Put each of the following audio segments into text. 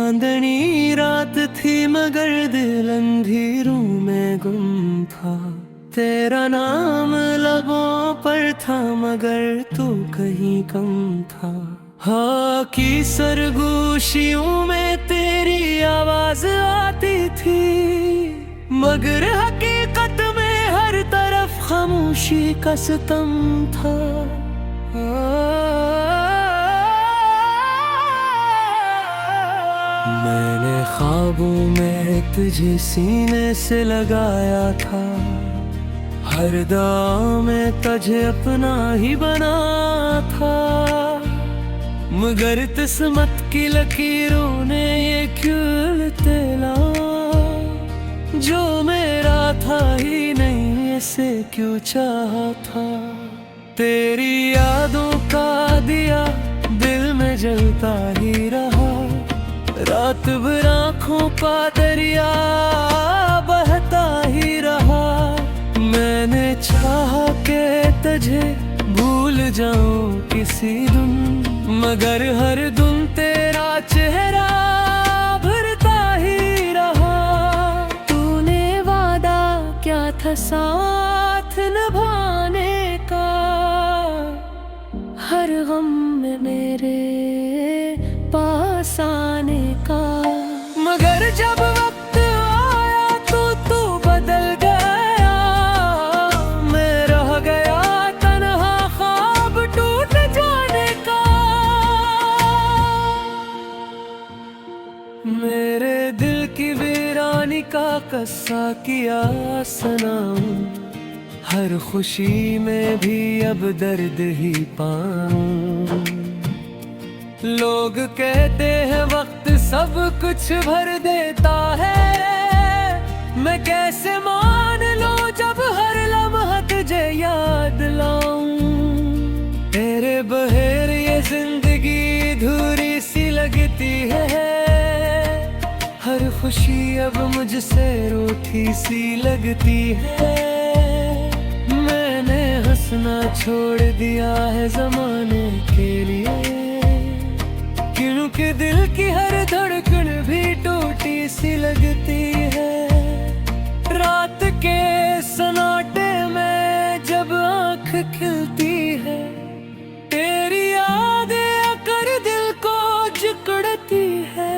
चांदनी रात थी मगर दिल अंधेरों में गुम था। तेरा नाम लबों पर था मगर तू कहीं कम था। हाँ की सरगोशियों में तेरी आवाज आती थी, मगर हकीकत में हर तरफ खामोशी का सितम था। मैंने ख्वाबों में तुझे सीने से लगाया था, हर दुआ में तुझे अपना ही बना था। मगर किस्मत की लकीरों ने ये क्यों तेला, जो मेरा था ही नहीं ऐसे क्यों चाहा था। तेरी यादों का दिया दिल में जलता ही रहा, रात भर आँखों का दरिया बहता ही रहा। मैंने चाहा के तुझे भूल जाऊं किसी दिन, मगर हर दिन तेरा चेहरा भरता ही रहा। तूने वादा क्या था साथ निभाने का, हर गम में मेरे पास आने का। मगर जब वक्त आया तो तू बदल गया, मैं रह गया तन्हा ख्वाब टूट जाने का। मेरे दिल की वीरानी का कस्सा किया सनम, हर खुशी में भी अब दर्द ही पाऊं। लोग कहते हैं वक्त सब कुछ भर देता है, मैं कैसे मान लूं जब हर लम्हा तुझे याद लाऊं। तेरे बगैर ये जिंदगी अधूरी सी लगती है, हर खुशी अब मुझसे रूठी सी लगती है। मैंने हंसना छोड़ दिया है ज़माने के लिए, क्योंकि दिल की हर धड़कन भी टूटी सी लगती है। रात के सन्नाटे में जब आँख खिलती है, तेरी यादें आकर दिल को जकड़ती है।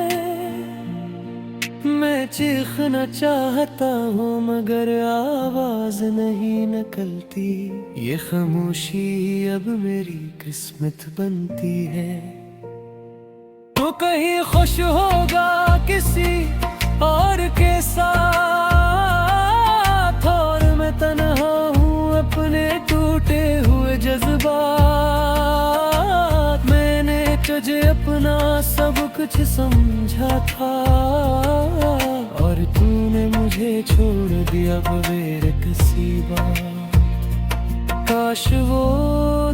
मैं चीखना चाहता हूँ मगर आवाज नहीं निकलती, ये खामोशी अब मेरी किस्मत बनती है। तू कहीं खुश होगा किसी और के साथ, और मैं तन्हा हूँ अपने टूटे हुए जज्बात। मैंने तुझे अपना सब कुछ समझा था, और तूने मुझे छोड़ दिया बगैर किसी बात। काश वो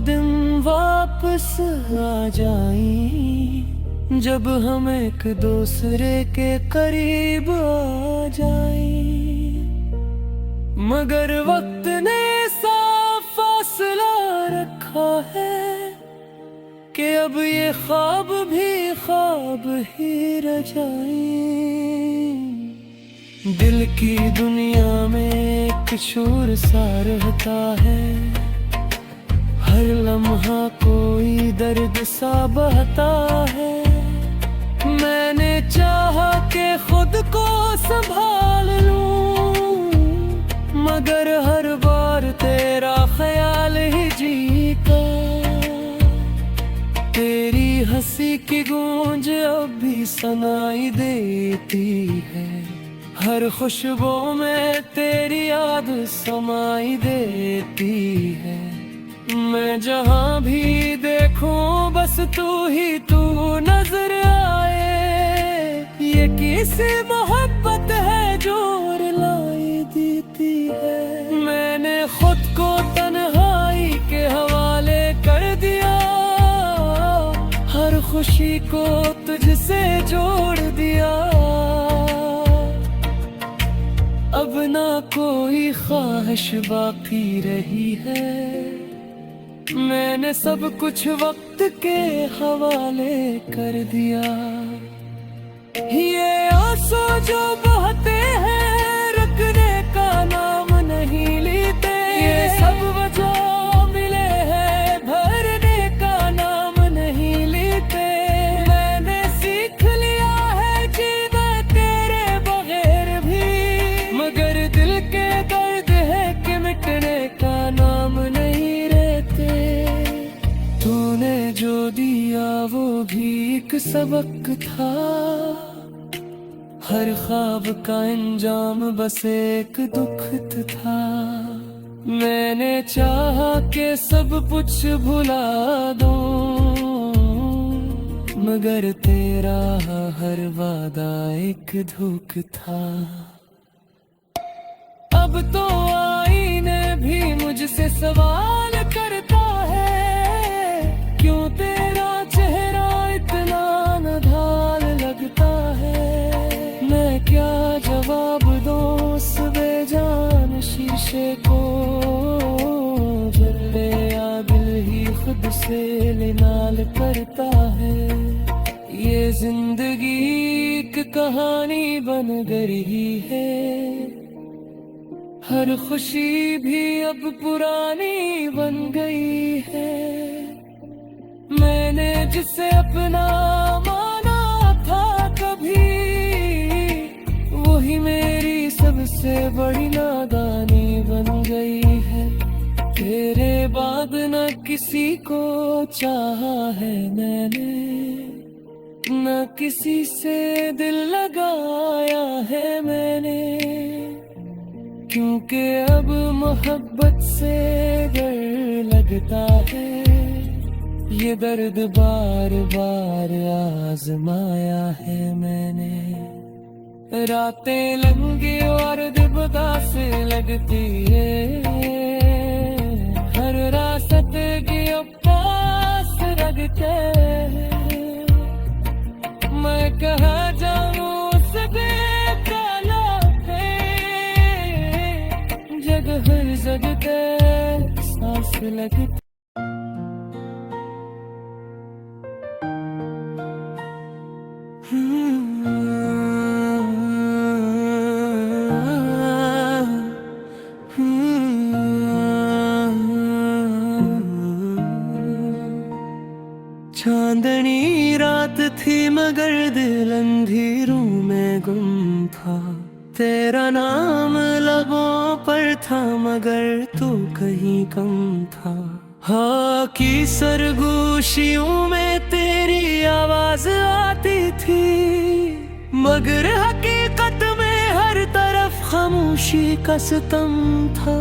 दिन वापस आ जाए, जब हम एक दूसरे के करीब आ जाएं। मगर वक्त ने साफ फासला रखा है, कि अब ये ख्वाब भी ख्वाब ही रह जाएं। दिल की दुनिया में एक शोर सा रहता है, हर लम्हा कोई दर्द सा बहता है। मैंने चाहा कि खुद को संभाल लूं, मगर हर बार तेरा ख्याल ही जीता। तेरी हंसी की गूंज अब भी सुनाई देती है, हर खुशबू में तेरी याद समाई देती है। मैं जहाँ भी देखूं बस तू ही तू नजर आए, ये किसी मोहब्बत है जो रुलाई देती है। मैंने खुद को तन्हाई के हवाले कर दिया, हर खुशी को तुझसे जोड़ दिया। अब ना कोई ख्वाहिश बाकी रही है, मैंने सब कुछ वक्त के हवाले कर दिया। ये आंसू जो बहते हैं रखने का नाम नहीं लेते, ये सब वजह मिले हैं भरने का नाम नहीं लेते। मैंने सीख लिया है जीना तेरे बगैर भी, मगर दिल के दर्द है कि मिटने का नाम नहीं रहते। तूने जो दिया वो भी एक सबक था, हर ख्वाब का अंजाम बस एक दुख था। मैंने चाहा कि सब कुछ भुला दूं, मगर तेरा हर वादा एक धोख था। अब तो आईने भी मुझसे सवाल करता है, क्यों तेरा चेहरा इतना नधाल लगता है। मैं क्या जवाब दूं उस बेजान शीशे को, जल्ले या दिल ही खुद से लिनाल करता है। ये जिंदगी एक कहानी बन गई है, हर खुशी भी अब पुरानी बन गई है। मैंने जिसे अपना माना था कभी, वही मेरी सबसे बड़ी नादानी बन गई है। तेरे बाद न किसी को चाहा है मैंने, न किसी से दिल लगाया है मैंने, क्योंकि अब मोहब्बत से डर लगता है। ये दर्द बार बार आजमाया है मैंने। रातें लंबी और दिबदा से लगती है, हर रास्ते की पास लगते हैं। मैं कहाँ जाऊँ उस बेकाला पे, जगह हर जगते सांस लगती। चांदनी रात थी मगर दिल अंधेरों में गुम था। तेरा नाम लबों पर था मगर तू कहीं कम था। हाँ की सरगोशियों में तेरी आवाज आती थी, मगर हकीकत में हर तरफ खामोशी का सितम था।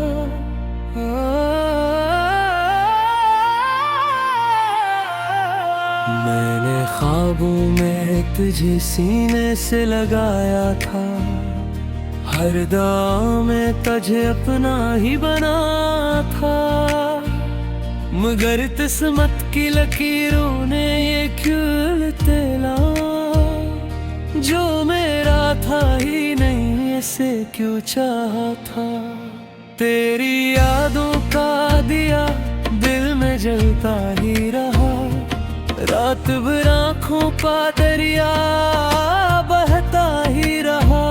मैंने ख्वाबों में तुझे सीने से लगाया था, हर दुआ में तुझे अपना ही बना था। मगर किस्मत की लकीरों ने ये क्यों तेला, जो मेरा था ही नहीं ऐसे क्यों चाहा था। तेरी यादों का दिया दिल में जलता ही रहा, रात भर आँखों का दरिया बहता ही रहा।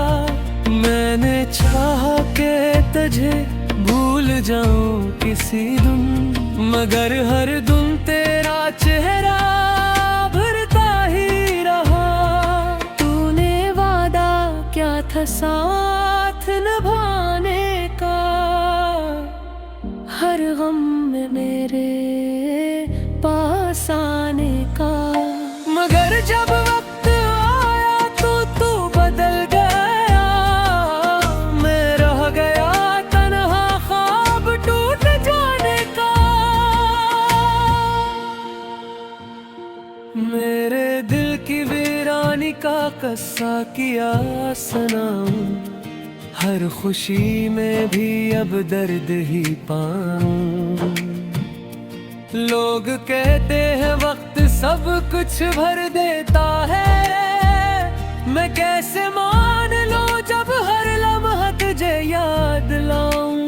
मैंने चाहा कि तुझे भूल जाऊं किसी दिन, मगर हर दिन तेरा चेहरा भरता ही रहा। तूने वादा क्या था साथ निभाने का, हर गम में मेरे पास आने का। मगर जब वक्त आया तो तू बदल गया, मैं रह गया तन्हा ख्वाब टूट जाने का। मेरे दिल की वीरानी का कस्सा किया सनम, हर खुशी में भी अब दर्द ही पाऊं। लोग कहते हैं वक्त सब कुछ भर देता है, मैं कैसे मान लूं जब हर लम्हा तुझे याद लाऊं।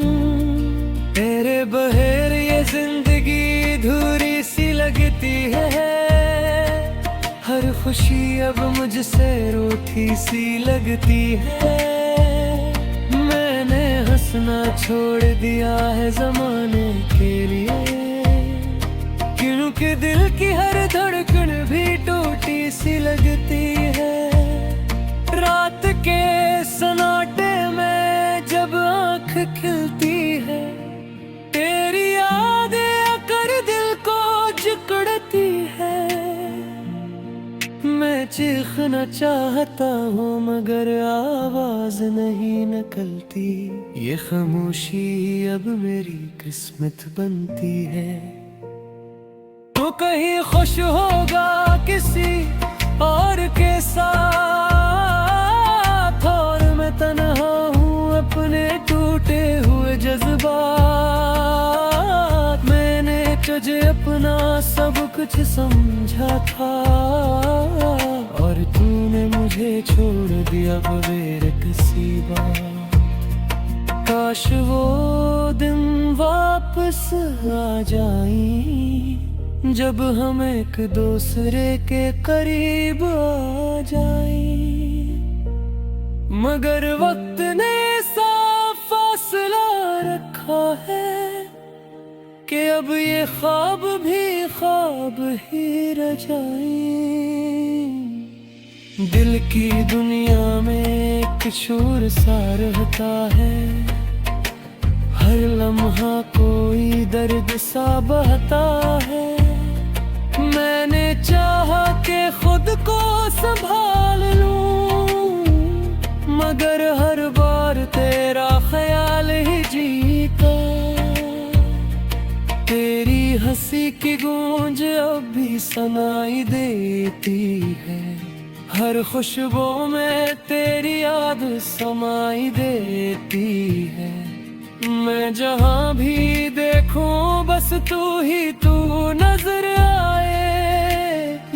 तेरे बगैर ये जिंदगी अधूरी सी लगती है, हर खुशी अब मुझसे रूठी सी लगती है। मैंने हंसना छोड़ दिया है ज़माने के लिए, क्योंकि दिल की हर धड़कन भी टूटी सी लगती है। रात के सन्नाटे में जब आँख खिलती है, तेरी यादें आकर दिल को जकड़ती है। मैं चीखना चाहता हूँ मगर आवाज नहीं निकलती। ये खामोशी अब मेरी किस्मत बनती है। तू कहीं खुश होगा किसी और के साथ, और मैं तन्हा हूँ अपने टूटे हुए जज्बात। मैंने तुझे अपना सब कुछ समझा था, और तूने मुझे छोड़ दिया बगैर किसी बात। काश वो दिन वापस आ जाए जब हम एक दूसरे के करीब आ जाए, मगर वक्त ने साफ फासला रखा है कि अब ये ख्वाब भी ख्वाब ही रह जाए। दिल की दुनिया में एक शोर सा रहता है, हर लम्हा कोई दर्द सा बहता है। मैंने चाहा कि खुद को संभाल लूं, मगर हर बार तेरा ख्याल ही जीता। तेरी हंसी की गूंज अब भी सुनाई देती है, हर खुशबू में तेरी याद समाई देती है। मैं जहाँ भी देखूं बस तू ही तू नजर आए।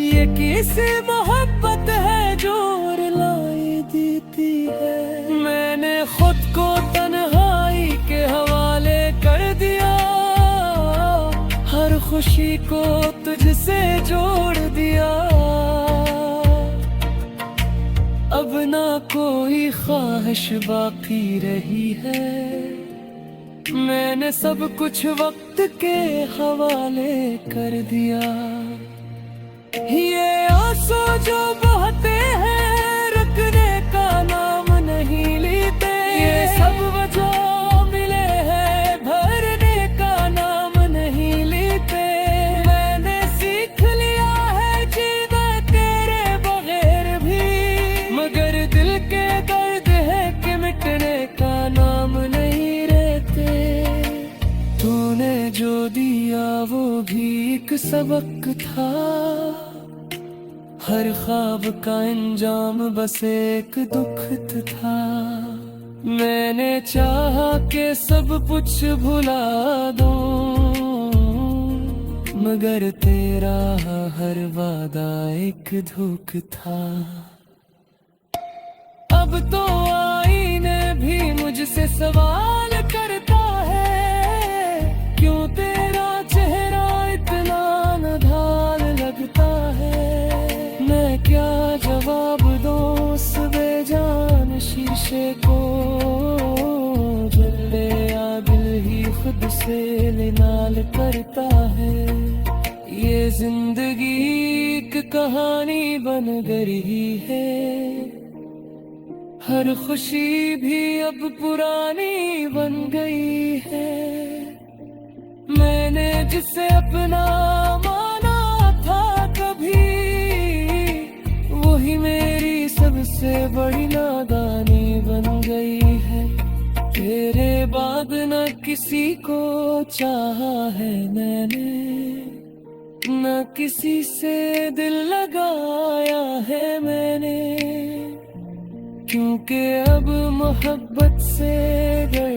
ये किसी मोहब्बत है जो रुलाई देती है। मैंने खुद को तन्हाई के हवाले कर दिया, हर खुशी को तुझसे जोड़ दिया। अब ना कोई ख्वाहिश बाकी रही है, मैंने सब कुछ वक्त के हवाले कर दिया। ये आंसू जो बहते हैं रुकने का नाम नहीं लेते, ये सब वजह मिले हैं भरने का नाम नहीं लेते। मैंने सीख लिया है जीना तेरे बगैर भी, मगर दिल के दर्द है कि मिटने का नाम नहीं। तूने जो दिया वो भी एक सबक था, हर ख्वाब का अंजाम बस एक दुख था। मैंने चाहा कि सब कुछ भुला दूं, मगर तेरा हर वादा एक धोख था। अब तो आईने भी मुझसे सवाल करता है, क्यों तेरा चेहरा इतना नधार लगता है। मैं क्या जवाब दूं उस बेजान शीशे को, जले या दिल ही खुद से लिनाल करता है। ये जिंदगी एक कहानी बन गई है, हर खुशी भी अब पुरानी बन गई है। मैंने जिसे अपना माना था कभी, वही मेरी सबसे बड़ी नादानी बन गई है। तेरे बाद न किसी को चाहा है मैंने, न किसी से दिल लगाया है मैंने, क्योंकि अब मोहब्बत से डर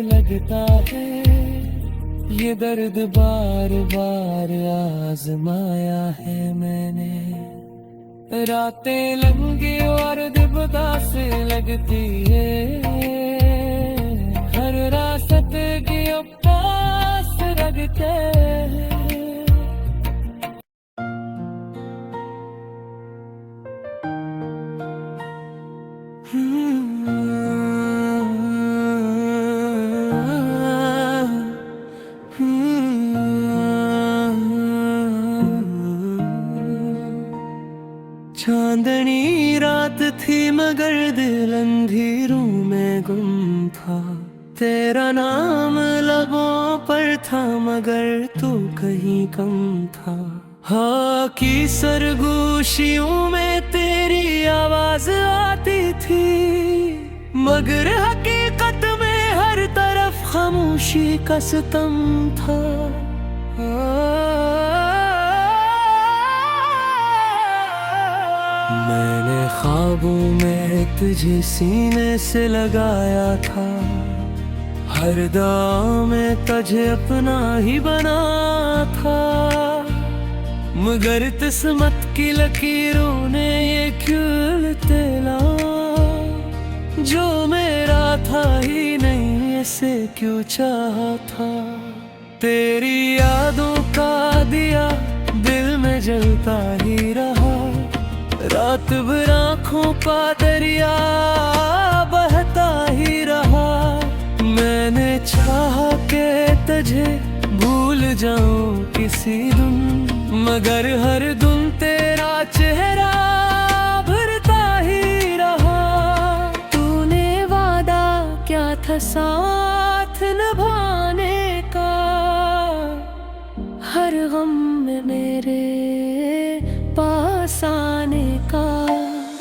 लगता है। ये दर्द बार बार आजमाया है मैंने। रातें लंबी और दिबदा से लगती है, हर रास्ते की पास लगते हैं। चांदनी रात थी मगर दिल अंधेरों में गुम था। तेरा नाम लबों पर था मगर तू कहीं कम था। हाँ की सरगोशियों में तेरी आवाज आती थी, मगर हकीकत में हर तरफ खामोशी का सितम था। मैंने ख्वाबों में तुझे सीने से लगाया था, हर दौर में तुझे अपना ही बना था। मगर किस्मत की लकीरों ने ये क्यों तेला, जो मेरा था ही नहीं ऐसे क्यों चाहा था। तेरी यादों का दिया दिल में जलता ही रहा, रात भर आँखों का दरिया बहता ही रहा। मैंने चाहा के तुझे भूल जाऊं किसी दिन, मगर हर दिन तेरा चेहरा भरता ही रहा। तूने वादा क्या था साथ निभाने का, हर गम में मेरे पास आने का।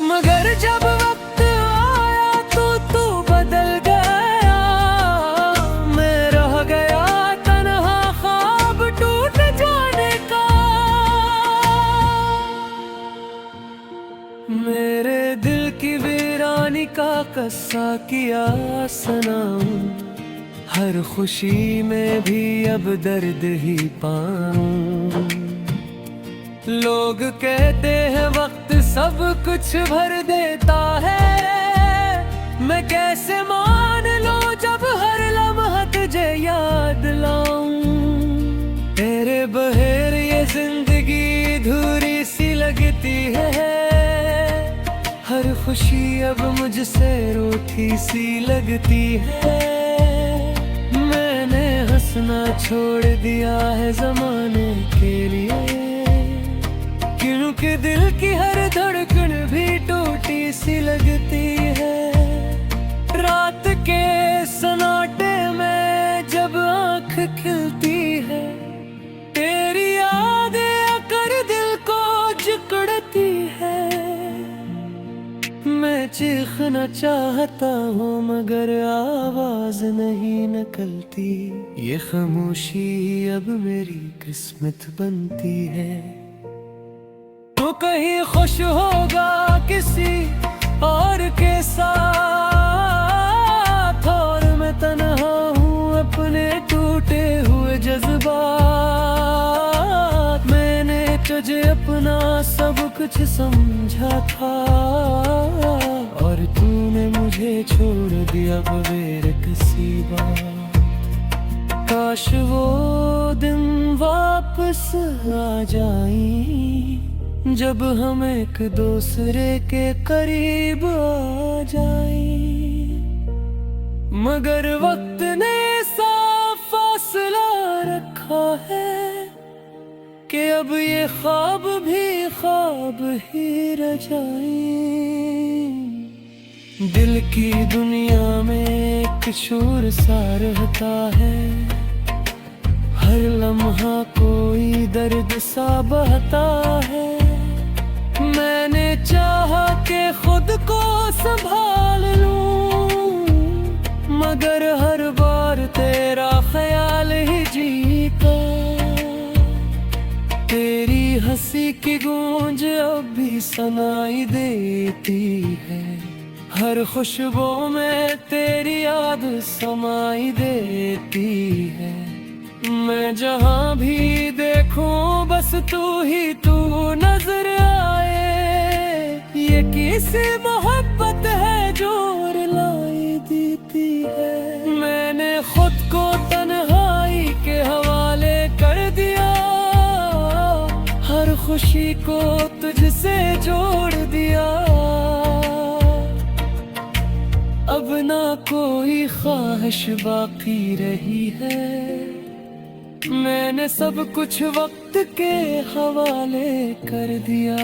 मगर जब वक्त आया तो तू बदल गया, मैं रह गया तन्हा ख्वाब टूट जाने का। मेरे दिल की वीरानी का कस्सा किया सनम, हर खुशी में भी अब दर्द ही पाऊं। लोग कहते हैं वक्त सब कुछ भर देता है, मैं कैसे मान लूं जब हर लम्हा तुझे याद लाऊं। तेरे बगैर ये जिंदगी अधूरी सी लगती है, हर खुशी अब मुझसे रूठी सी लगती है। मैंने हंसना छोड़ दिया है ज़माने के लिए, क्योंकि दिल की हर धड़कन भी टूटी सी लगती है। रात के सन्नाटे में जब आँख खिलती है, तेरी यादें आकर दिल को जकड़ती है। मैं चीखना चाहता हूँ मगर आवाज नहीं निकलती, ये खामोशी अब मेरी किस्मत बनती है। तू कहीं खुश होगा किसी और के साथ, और मैं तन्हा हूँ अपने टूटे हुए जज्बात। मैंने तुझे अपना सब कुछ समझा था, और तूने मुझे छोड़ दिया बगैर किसी बात। काश वो दिन वापस आ जाए, जब हम एक दूसरे के करीब आ जाए। मगर वक्त ने साफ फासला रखा है, कि अब ये ख्वाब भी ख्वाब ही रह जाए। दिल की दुनिया में एक शोर सा रहता है, हर लम्हा कोई दर्द सा बहता है। मैंने चाहा कि खुद को संभाल लूं, मगर हर बार तेरा ख्याल ही जीता। तेरी हंसी की गूंज अब भी सुनाई देती है, हर खुशबू में तेरी याद समाई देती है। मैं जहाँ भी देखूं बस तू ही तू नजर आए, ये किसी मोहब्बत है जो रुलाई देती है। मैंने खुद को तन्हाई के हवाले कर दिया, हर खुशी को तुझसे जोड़ दिया। अब ना कोई ख्वाहिश बाकी रही है, मैंने सब कुछ वक्त के हवाले कर दिया।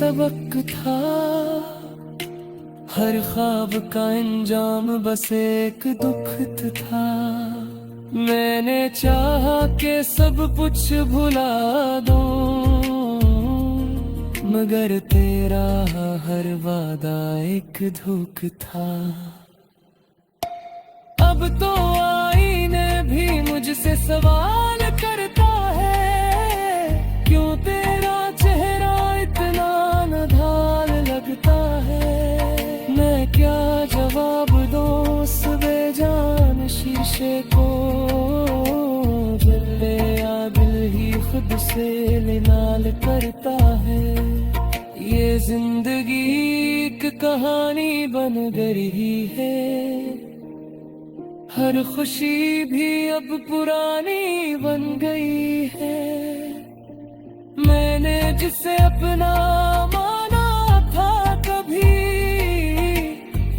सबक था, हर ख्वाब का अंजाम बस एक दुख था। मैंने चाहा कि सब कुछ भुला दूं, मगर तेरा हर वादा एक धोख था। अब तो आईने भी मुझसे सवाल करता है, क्यों तेरा चेहरा इतना नधार लगता है। मैं क्या जवाब दूं उस बेजान शीशे को, जले या दिल ही खुद से लिनाल करता है। ये जिंदगी एक कहानी बन गई है, हर खुशी भी अब पुरानी बन गई है। मैंने जिसे अपना माना था कभी,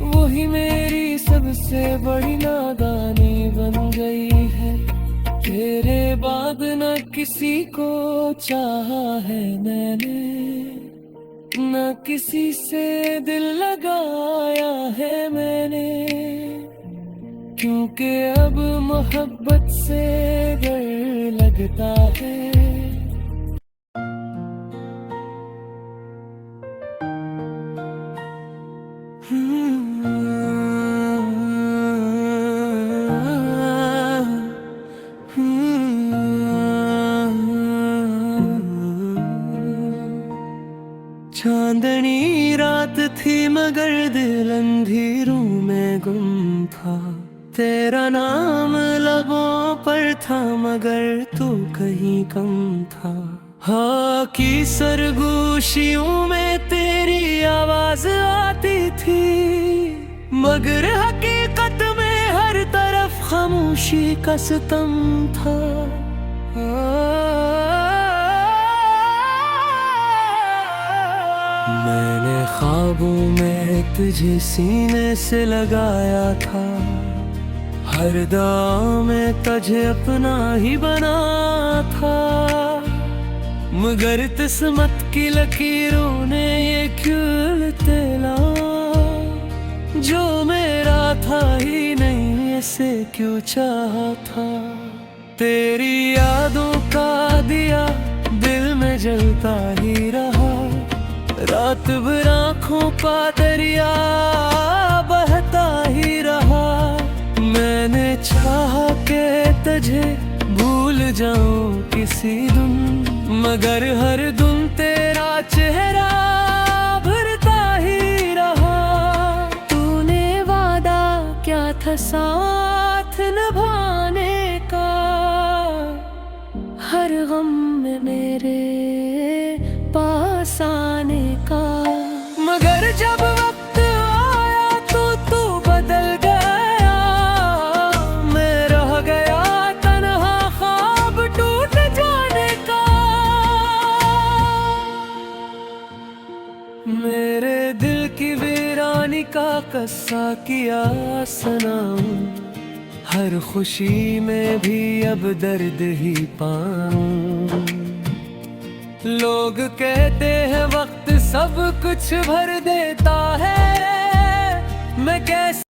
वही मेरी सबसे बड़ी नादानी बन गई है। तेरे बाद न किसी को चाहा है मैंने, न किसी से दिल लगाया है मैंने, क्योंकि अब मोहब्बत से डर लगता है। चांदनी रात थी मगर दिल अंधेरों में गुम था। तेरा नाम लबों पर था मगर तू कहीं कम था। हाँ की सरगोशियों में तेरी आवाज आती थी, मगर हकीकत में हर तरफ खामोशी का सितम था। मैंने ख्वाबों में तुझे सीने से लगाया था, हर दौर में तुझे अपना ही बना था। मगर किस्मत की लकीरों ने ये क्यों तेला, जो मेरा था ही नहीं ऐसे क्यों चाहा था। तेरी यादों का दिया दिल में जलता ही रहा, रात भर आँखों का दरिया बहता ही रहा। मैंने चाहा कि तुझे भूल जाऊं किसी दिन, मगर हर दिन तेरा चेहरा भरता ही रहा। तूने वादा क्या था साथ निभाने का, हर गम में मेरे पास आने का। मगर जब वक्त आया तो तू बदल गया, मैं रह गया तन्हा ख्वाब टूट जाने का। मेरे दिल की वीरानी का किस्सा किया सुनाऊं, हर खुशी में भी अब दर्द ही पाऊं। लोग कहते हैं वक्त सब कुछ भर देता है, मैं कैसे